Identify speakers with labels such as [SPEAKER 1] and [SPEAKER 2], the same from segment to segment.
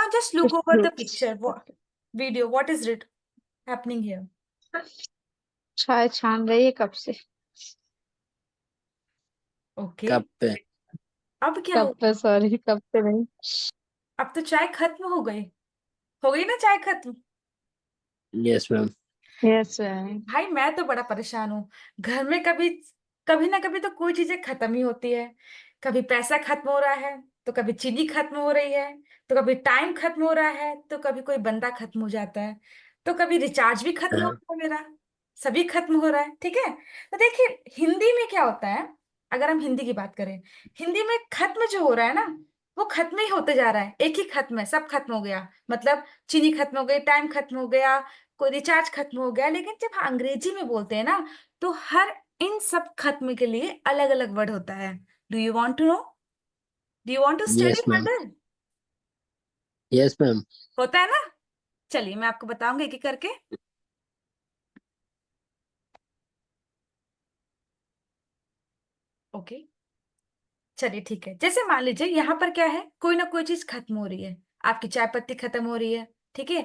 [SPEAKER 1] Now just look over the picture. Video. What is it happening here?
[SPEAKER 2] चाय छान रही है कब से।
[SPEAKER 1] Okay.
[SPEAKER 3] कप पे।
[SPEAKER 1] अब क्या
[SPEAKER 2] कब पे, सॉरी, कब से नहीं।
[SPEAKER 1] अब तो चाय खत्म हो गई ना चाय खत्म।
[SPEAKER 3] Yes ma'am.
[SPEAKER 2] Yes ma'am.
[SPEAKER 1] भाई मैं तो बड़ा परेशान हूँ। घर में कभी कभी ना कभी तो कोई चीजें खत्म ही होती है। कभी पैसा खत्म हो रहा है, तो कभी चीनी खत्म हो रही है, तो कभी टाइम खत्म हो रहा है, तो कभी कोई बंदा खत्म हो जाता है, तो कभी रिचार्ज भी खत्म हो
[SPEAKER 3] हाँ।
[SPEAKER 1] रहा है मेरा। सभी खत्म हो रहा है, ठीक है। तो देखिए हिंदी में क्या होता है, अगर हम हिंदी की बात करें, हिंदी में खत्म जो हो रहा है ना, वो खत्म ही होते जा रहा है। एक ही खत्म है, सब खत्म हो गया, मतलब चीनी खत्म हो गई, टाइम खत्म हो गया, कोई रिचार्ज खत्म हो गया। लेकिन जब अंग्रेजी में बोलते हैं ना, तो हर इन सब खत्म के लिए अलग अलग वर्ड होता है। Do you want to know? Do you want to study
[SPEAKER 3] yes ma'am.
[SPEAKER 1] Further?
[SPEAKER 3] Yes ma'am.
[SPEAKER 1] होता है ना। चलिए मैं आपको बताऊंगी एक एक करके। ओके, चलिए ठीक है। जैसे मान लीजिए यहाँ पर क्या है, कोई ना कोई चीज खत्म हो रही है। आपकी चाय पत्ती खत्म हो रही है, ठीक है।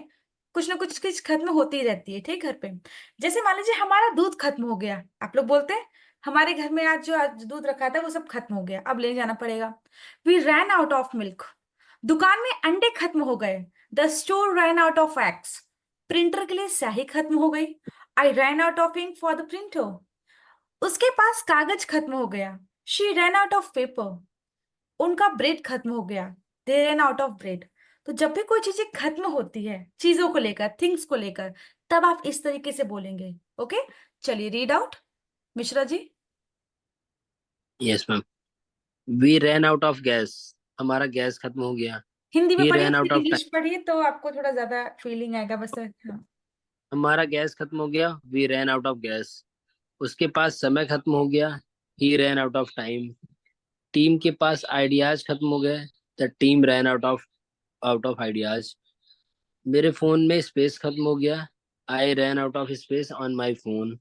[SPEAKER 1] कुछ ना कुछ चीज खत्म होती ही रहती है, ठीक, घर पे। जैसे मान लीजिए हमारा दूध खत्म हो गया। आप लोग बोलते हैं हमारे घर में आज दूध रखा था वो सब खत्म हो गया, अब ले जाना पड़ेगा। We ran out of milk. दुकान में अंडे खत्म हो गए। The store ran out of eggs. Printer के लिए स्याही खत्म हो गई। I ran out of ink for the printer. उसके पास कागज खत्म हो गया। She ran out of paper. उनका ब्रेड खत्म हो गया। They run out of bread. तो जब भी कोई चीजें खत्म होती है, चीजों को लेकर, थिंग्स को लेकर, तब आप इस तरीके से बोलेंगे। ओके, चलिए read out Mishra ji.
[SPEAKER 3] Yes ma'am. We ran out of gas. हमारा गैस खत्म हो गया।
[SPEAKER 1] हिंदी में
[SPEAKER 3] ही
[SPEAKER 1] पढ़िए
[SPEAKER 3] रैन
[SPEAKER 1] फिर
[SPEAKER 3] आउट ऑफ
[SPEAKER 1] इंग्लिश
[SPEAKER 3] टाइम।
[SPEAKER 1] पढ़िए, तो आपको थोड़ा ज्यादा फीलिंग आएगा बस। हाँ।
[SPEAKER 3] हमारा गैस खत्म हो गया। We ran out of gas. उसके पास समय खत्म हो गया। He ran out of time. Team के पास आइडियाज खत्म हो गए। The team ran out of ideas. मेरे फोन में स्पेस खत्म हो गया। I ran out of space on my phone.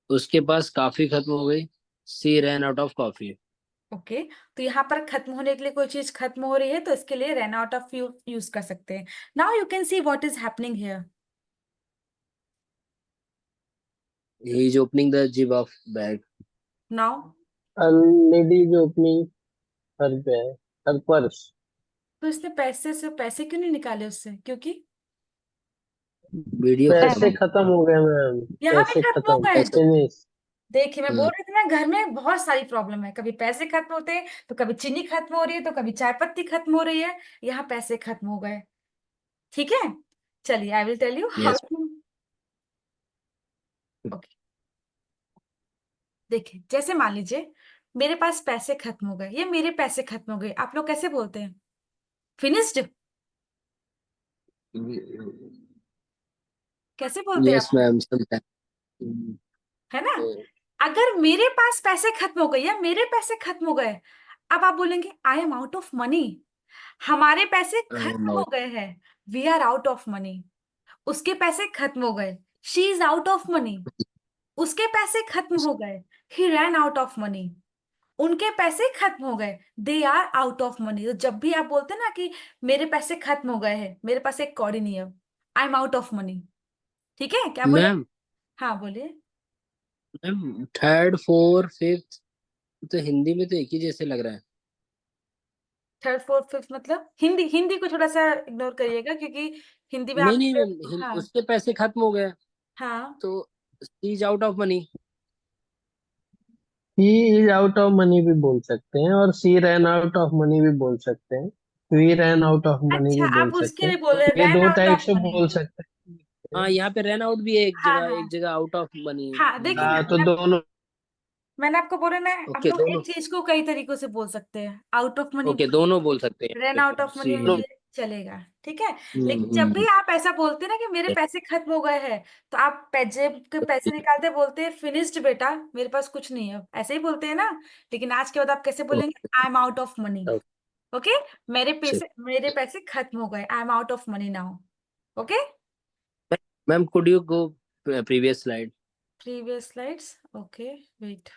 [SPEAKER 3] उसके पास कॉफी खत्म हो गई। She ran out of coffee.
[SPEAKER 1] Okay, तो यहाँ पर खत्म होने के लिए कोई चीज खत्म हो रही है, तो इसके लिए रन आउट ऑफ यूज कर सकते हैं। Now you can see what is happening here.
[SPEAKER 3] He is opening the zip of bag.
[SPEAKER 1] Now
[SPEAKER 4] lady is opening her bag, her purse.
[SPEAKER 1] तो इसने पैसे से पैसे क्यों नहीं निकाले उससे, क्योंकि
[SPEAKER 3] वीडियो खत्म।
[SPEAKER 4] पैसे खत्म हो गए मैम।
[SPEAKER 1] यहाँ भी
[SPEAKER 4] पैसे
[SPEAKER 1] खत्म हो
[SPEAKER 4] खत्म,
[SPEAKER 1] गए।
[SPEAKER 4] पैसे नहीं।
[SPEAKER 1] देखिए मैं बोल
[SPEAKER 3] हम्म।
[SPEAKER 1] रही थी ना, घर में बहुत सारी प्रॉब्लम है। कभी पैसे खत्म होते हैं, तो कभी चीनी खत्म हो रही है, तो कभी चाय पत्ती खत्म हो रही है। यहाँ पैसे खत्म हो गए, ठीक है। चलिए I will tell you how
[SPEAKER 3] yes.
[SPEAKER 1] Two. Okay, देखिए जैसे मान लीजिए मेरे पास पैसे खत्म हो गए, ये मेरे पैसे खत्म हो गए, आप लोग कैसे बोलते हैं? फिनिश्ड। कैसे बोलते हैं
[SPEAKER 3] यस
[SPEAKER 1] आप लोग?
[SPEAKER 3] Ma'am sometime.
[SPEAKER 1] है ना। अगर मेरे पास पैसे खत्म हो गए या मेरे पैसे खत्म हो गए, अब आप बोलेंगे I am out of money. हमारे पैसे
[SPEAKER 3] आई एम
[SPEAKER 1] खत्म हो
[SPEAKER 3] आउट।
[SPEAKER 1] गए हैं। We are out of money. उसके पैसे खत्म हो गए। She is out of money. उसके पैसे खत्म हो गए। He ran out of money. उनके पैसे खत्म हो गए। They are out of money. तो जब भी आप बोलते हैं ना कि मेरे पैसे खत्म हो गए हैं, मेरे पास एक कौड़ी नहीं है, आई एम आउट ऑफ मनी, ठीक है। क्या बोले?
[SPEAKER 3] मैम।
[SPEAKER 1] हाँ बोलिए।
[SPEAKER 3] मैम थर्ड फोर फिफ्थ तो हिंदी में तो एक ही जैसे लग रहा है।
[SPEAKER 1] थर्ड फोर्थ फिफ्थ मतलब हिंदी, हिंदी को थोड़ा सा इग्नोर करिएगा, क्योंकि हिंदी में
[SPEAKER 3] नहीं
[SPEAKER 1] आप।
[SPEAKER 3] नहीं मैम,
[SPEAKER 1] हाँ।
[SPEAKER 3] उसके पैसे खत्म हो गए
[SPEAKER 1] हाँ।
[SPEAKER 3] तो she is out of money.
[SPEAKER 4] He is out of money भी बोल सकते हैं, और she ran out of money भी बोल सकते हैं। We ran out of money
[SPEAKER 1] अच्छा,
[SPEAKER 4] भी बोल
[SPEAKER 1] आप
[SPEAKER 4] सकते
[SPEAKER 1] उसके
[SPEAKER 4] हैं।
[SPEAKER 1] लिए बोले
[SPEAKER 4] ये
[SPEAKER 1] रैन
[SPEAKER 4] दो
[SPEAKER 1] आउट
[SPEAKER 4] टाइप
[SPEAKER 1] ऑफ
[SPEAKER 4] से
[SPEAKER 1] मनी।
[SPEAKER 4] बोल सकते हैं।
[SPEAKER 3] हाँ यहाँ पे रन आउट भी है
[SPEAKER 1] हाँ हाँ
[SPEAKER 3] एक जगह आउट ऑफ मनी।
[SPEAKER 1] हाँ, देखिए ना,
[SPEAKER 4] हाँ, तो दोनों।
[SPEAKER 1] मैंने आपको बोला ना, हम
[SPEAKER 3] ओके
[SPEAKER 1] लोग
[SPEAKER 3] दोनों।
[SPEAKER 1] एक चीज को कई तरीकों से बोल सकते हैं। आउट ऑफ मनी
[SPEAKER 3] ओके दोनों बोल सकते
[SPEAKER 1] रन
[SPEAKER 3] हैं।
[SPEAKER 1] आउट ऑफ मनी
[SPEAKER 3] सी।
[SPEAKER 1] बोलिए, चलेगा, ठीक है। लेकिन जब भी
[SPEAKER 3] हम्म।
[SPEAKER 1] आप ऐसा बोलते हैं ना कि मेरे पैसे खत्म हो गए हैं, तो आप जेब के पैसे निकालते बोलते हैं फिनिश्ड बेटा, मेरे पास कुछ नहीं है, ऐसे ही बोलते हैं ना। लेकिन आज के बाद आप कैसे बोलेंगे? I am out of money. Okay, मेरे पैसे खत्म हो गए, I am out of money now. Okay.
[SPEAKER 3] Ma'am could you go previous slide.
[SPEAKER 1] Previous slides, okay, wait,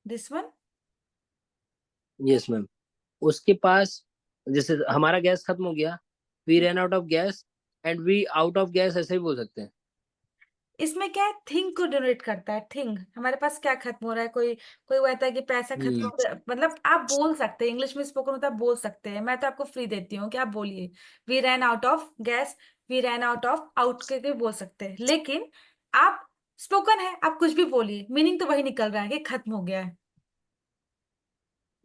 [SPEAKER 1] this one.
[SPEAKER 3] Yes ma'am. उसके पास, जैसे हमारा गैस खत्म हो गया, we ran out of gas and we out of gas, ऐसे ही बोल सकते हैं।
[SPEAKER 1] इसमें क्या है, थिंग को डोनेट करता है। थिंग, हमारे पास क्या खत्म हो रहा है, कोई कोई वो कहता है कि पैसा खत्म
[SPEAKER 3] हम्म।
[SPEAKER 1] हो गया, मतलब आप बोल सकते हैं, इंग्लिश में स्पोकन होता है, बोल सकते हैं। मैं तो आपको फ्री देती हूँ कि आप बोलिए we ran out of gas, we ran out of, out करके बोल सकते हैं। लेकिन आप, स्पोकन है, आप कुछ भी बोलिए, मीनिंग तो वही निकल रहा है कि खत्म हो गया है,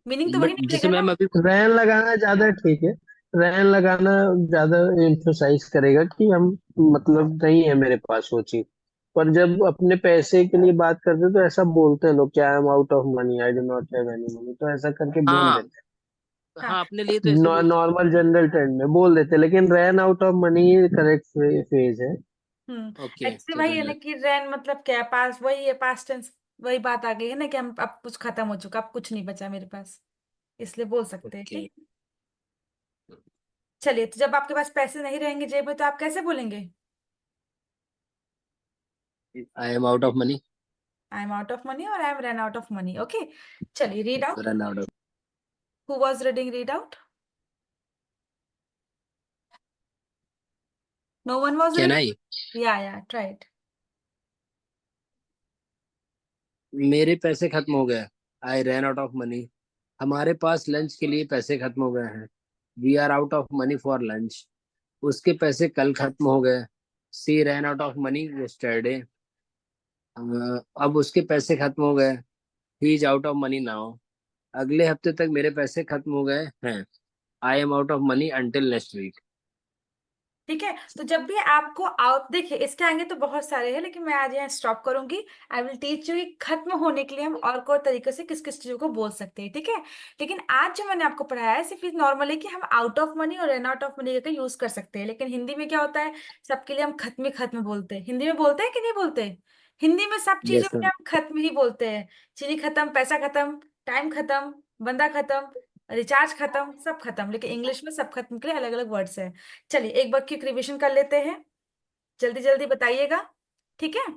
[SPEAKER 1] मीनिंग तो वही
[SPEAKER 3] बट जैसे
[SPEAKER 1] निकलेगा ना।
[SPEAKER 3] मैम अभी,
[SPEAKER 4] रैन लगाना ज्यादा ठीक है। रैन लगाना ज्यादा एम्फोसाइज करेगा कि हम, मतलब नहीं है मेरे पास वो चीज। पर जब अपने पैसे के लिए बात करते हैं तो ऐसा बोलते हैं लोग, क्या आई am out of money, I do not have any money, तो ऐसा करके बोल
[SPEAKER 3] हाँ
[SPEAKER 4] देते
[SPEAKER 1] हाँ
[SPEAKER 3] हाँ, अपने लिए तो ऐसे
[SPEAKER 4] हैं।
[SPEAKER 3] बोल सकते
[SPEAKER 4] नॉर्मल जनरल ट्रेंड में बोल देते हैं, लेकिन रैन out of money correct phase है।
[SPEAKER 3] हैं। ओके,
[SPEAKER 1] एक्चुअली वही है ना
[SPEAKER 3] चलिए।
[SPEAKER 1] कि रैन मतलब क्या है, पास, वही है, पास्ट टेंस। वही बात आ गई है ना कि हम, अब कुछ खत्म हो चुका, अब कुछ नहीं बचा मेरे पास, इसलिए बोल सकते हैं,
[SPEAKER 3] ओके,
[SPEAKER 1] ठीक। चलिए, तो जब आपके पास पैसे नहीं रहेंगे जेब में तो आप कैसे बोलेंगे?
[SPEAKER 3] I am out of money,
[SPEAKER 1] I am out of money और I am run out of money. Okay, चलिए, read out.
[SPEAKER 3] Run out of.
[SPEAKER 1] Who was reading, read out. No one was
[SPEAKER 3] can I,
[SPEAKER 1] reading, या tried.
[SPEAKER 3] मेरे पैसे खत्म हो गए। I ran out of money, हमारे पास लंच के लिए पैसे खत्म हो गए हैं। We are out of money for lunch, उसके पैसे कल खत्म हो गए। She ran out of money yesterday, अब उसके पैसे खत्म हो गए। He is out of money now, अगले हफ्ते तक मेरे पैसे खत्म हो गए हैं। I am out of money until next week.
[SPEAKER 1] ठीक है, तो जब भी आपको आउट, देखिए इसके आगे तो बहुत सारे हैं, लेकिन मैं आज यहाँ स्टॉप करूंगी। आई विल टीच यू, खत्म होने के लिए हम और तरीके से किस किस चीजों को बोल सकते हैं, ठीक है। लेकिन आज जो मैंने आपको पढ़ाया है सिर्फ नॉर्मल है कि हम आउट ऑफ मनी और रन आउट ऑफ मनी का यूज कर सकते हैं, लेकिन हिंदी में क्या होता है, सबके लिए हम खत्म ही खत्म बोलते हैं। हिंदी में बोलते हैं कि नहीं बोलते? हिंदी में सब चीजों
[SPEAKER 3] यस
[SPEAKER 1] के लिए
[SPEAKER 3] मैम।
[SPEAKER 1] हम खत्म ही बोलते हैं। चीनी खत्म, पैसा खत्म, टाइम खत्म, बंदा खत्म, रिचार्ज खत्म, सब खत्म, लेकिन इंग्लिश में सब खत्म के लिए अलग अलग वर्ड्स है। चलिए एक बार क्विक रिवीजन कर लेते हैं, जल्दी जल्दी बताइएगा, ठीक है।